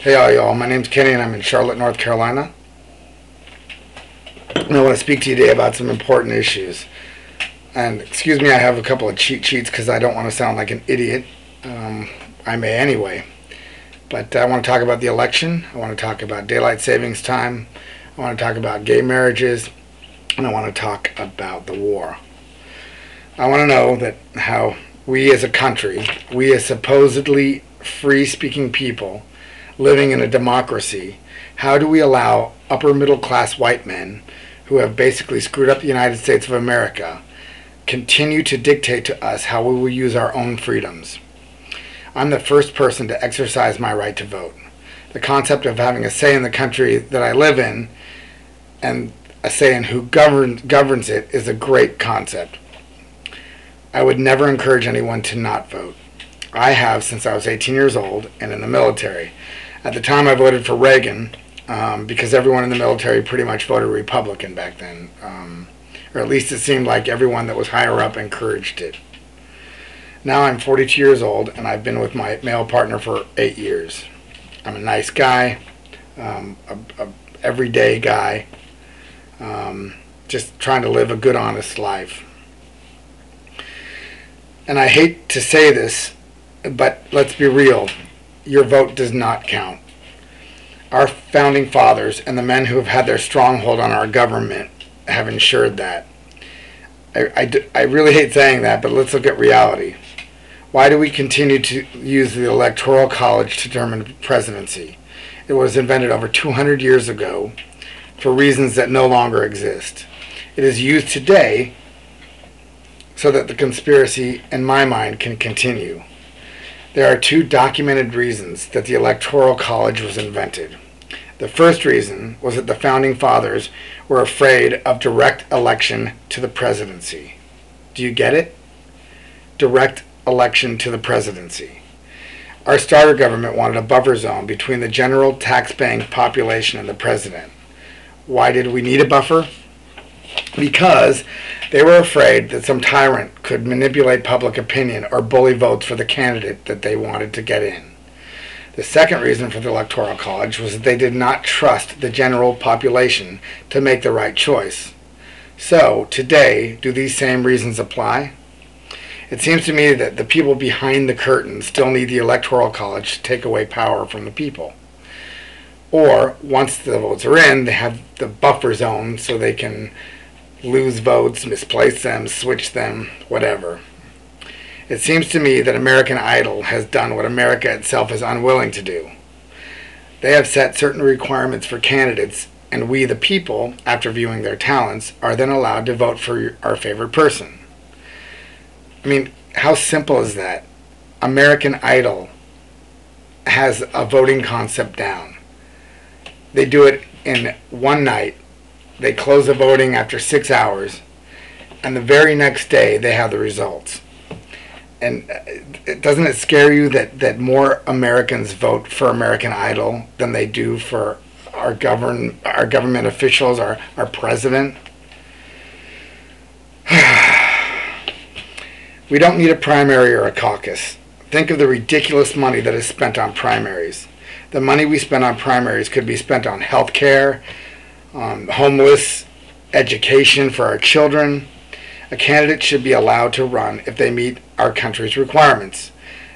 Hey y'all, my name's Kenny and I'm in Charlotte, North Carolina. And I want to speak to you today about some important issues. And excuse me, I have a couple of cheat sheets because I don't want to sound like an idiot. I may anyway. But I want to talk about the election. I want to talk about daylight savings time. I want to talk about gay marriages. And I want to talk about the war. I want to know that how we as a country, we as supposedly free-speaking people living in a democracy, how do we allow upper middle class white men who have basically screwed up the United States of America continue to dictate to us how we will use our own freedoms? I'm the first person to exercise my right to vote. The concept of having a say in the country that I live in and a say in who governs it is a great concept. I would never encourage anyone to not vote. I have since I was 18 years old and in the military. At the time I voted for Reagan because everyone in the military pretty much voted Republican back then. Or at least it seemed like everyone that was higher up encouraged it. Now I'm 42 years old and I've been with my male partner for 8 years. I'm a nice guy, a everyday guy, just trying to live a good, honest life. And I hate to say this, but let's be real. Your vote does not count. Our founding fathers and the men who have had their stronghold on our government have ensured that. I really hate saying that, but let's look at reality. Why do we continue to use the electoral college to determine presidency? It was invented over 200 years ago for reasons that no longer exist. It is used today so that the conspiracy, in my mind, can continue. There are two documented reasons that the Electoral College was invented. The first reason was that the Founding Fathers were afraid of direct election to the presidency. Do you get it? Direct election to the presidency. Our starter government wanted a buffer zone between the general tax-paying population and the president. Why did we need a buffer? Because they were afraid that some tyrant could manipulate public opinion or bully votes for the candidate that they wanted to get in. The second reason for the Electoral College was that they did not trust the general population to make the right choice. So, today, do these same reasons apply? It seems to me that the people behind the curtain still need the Electoral College to take away power from the people. Or, once the votes are in, they have the buffer zone so they can lose votes, misplace them, switch them, whatever. It seems to me that American Idol has done what America itself is unwilling to do. They have set certain requirements for candidates, and we, the people, after viewing their talents, are then allowed to vote for our favorite person. I mean, how simple is that? American Idol has a voting concept down. They do it in one night. They close the voting after 6 hours, and the very next day they have the results. And doesn't it scare you that more Americans vote for American Idol than they do for our government officials, our president? We don't need a primary or a caucus. Think of the ridiculous money that is spent on primaries. The money we spend on primaries could be spent on health care, homeless, education for our children. A candidate should be allowed to run if they meet our country's requirements.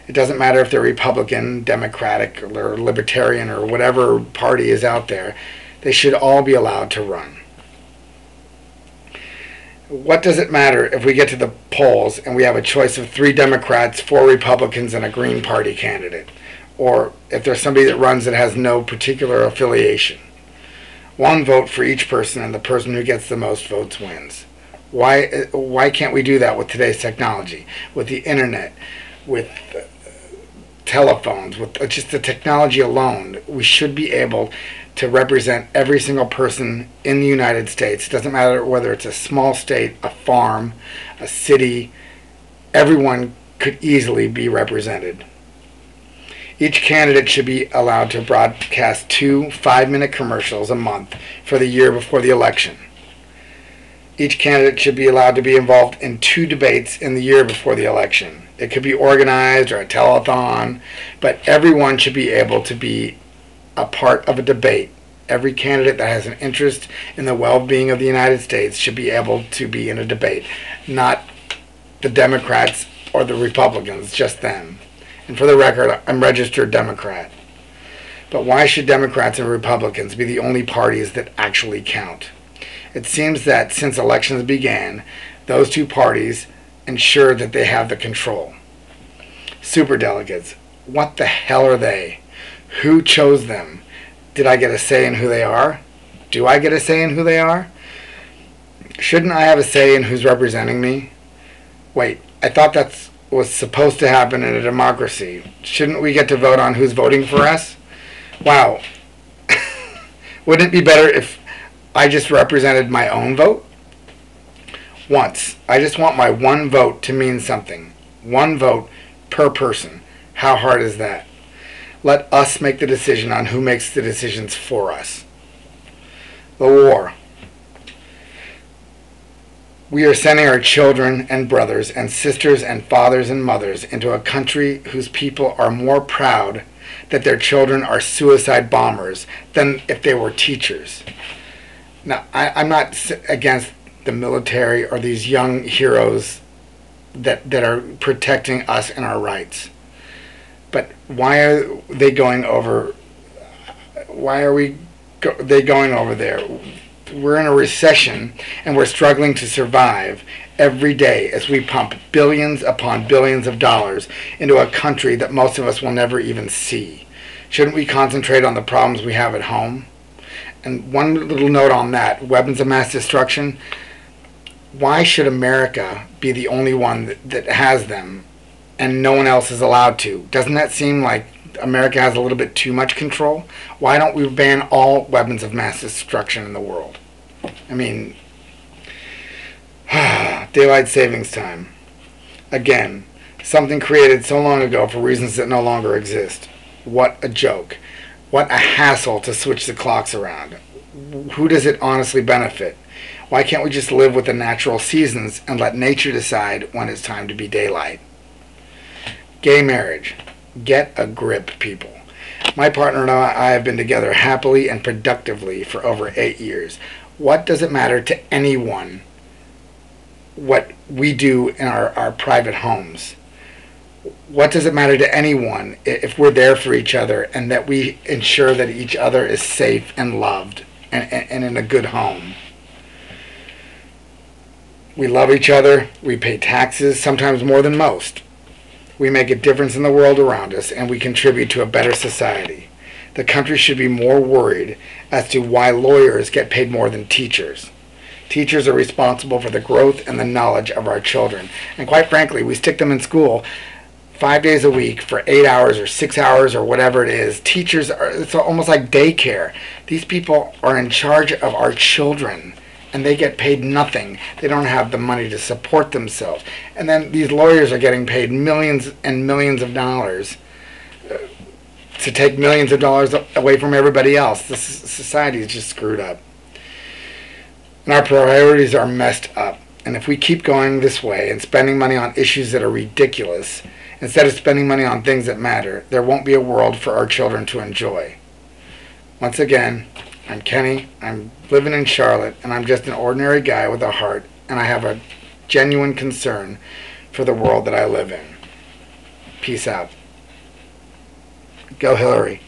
It doesn't matter if they're Republican, Democratic, or Libertarian, or whatever party is out there. They should all be allowed to run. What does it matter if we get to the polls and we have a choice of 3 Democrats, 4 Republicans, and a Green Party candidate? Or if there's somebody that runs that has no particular affiliation? One vote for each person, and the person who gets the most votes wins. Why can't we do that with today's technology, with the internet, with telephones, with just the technology alone? We should be able to represent every single person in the United States. It doesn't matter whether it's a small state, a farm, a city. Everyone could easily be represented. Each candidate should be allowed to broadcast 2 5-minute commercials a month for the year before the election. Each candidate should be allowed to be involved in 2 debates in the year before the election. It could be organized or a telethon, but everyone should be able to be a part of a debate. Every candidate that has an interest in the well-being of the United States should be able to be in a debate, not the Democrats or the Republicans, just them. And for the record, I'm registered Democrat. But why should Democrats and Republicans be the only parties that actually count? It seems that since elections began, those two parties ensure that they have the control. Superdelegates, what the hell are they? Who chose them? Did I get a say in who they are? Do I get a say in who they are? Shouldn't I have a say in who's representing me? Wait, I thought that was supposed to happen in a democracy. Shouldn't we get to vote on who's voting for us? Wow. Wouldn't it be better if I just represented my own vote? Once. I just want my one vote to mean something. One vote per person. How hard is that? Let us make the decision on who makes the decisions for us. The war. We are sending our children and brothers and sisters and fathers and mothers into a country whose people are more proud that their children are suicide bombers than if they were teachers. Now, I'm not against the military or these young heroes that are protecting us and our rights. But why are they going over? Why are they going over there? We're in a recession and we're struggling to survive every day as we pump billions upon billions of dollars into a country that most of us will never even see. Shouldn't we concentrate on the problems we have at home? And one little note on that, weapons of mass destruction. Why should America be the only one that has them and no one else is allowed to? Doesn't that seem like America has a little bit too much control? Why don't we ban all weapons of mass destruction in the world? I mean, daylight savings time. Again, something created so long ago for reasons that no longer exist. What a joke. What a hassle to switch the clocks around. Who does it honestly benefit? Why can't we just live with the natural seasons and let nature decide when it's time to be daylight? Gay marriage. Get a grip, people. My partner and I have been together happily and productively for over 8 years. What does it matter to anyone what we do in our private homes? What does it matter to anyone if we're there for each other and that we ensure that each other is safe and loved and in a good home? We love each other. We pay taxes, sometimes more than most. We make a difference in the world around us, and we contribute to a better society. The country should be more worried as to why lawyers get paid more than teachers. Teachers are responsible for the growth and the knowledge of our children. And quite frankly, we stick them in school 5 days a week for 8 hours or 6 hours or whatever it is. Teachers it's almost like daycare. These people are in charge of our children, and they get paid nothing. They don't have the money to support themselves. And then these lawyers are getting paid millions and millions of dollars to take millions of dollars away from everybody else. The society is just screwed up. And our priorities are messed up. And if we keep going this way and spending money on issues that are ridiculous, instead of spending money on things that matter, there won't be a world for our children to enjoy. Once again, I'm Kenny. I'm living in Charlotte, and I'm just an ordinary guy with a heart, and I have a genuine concern for the world that I live in. Peace out. Go Hillary.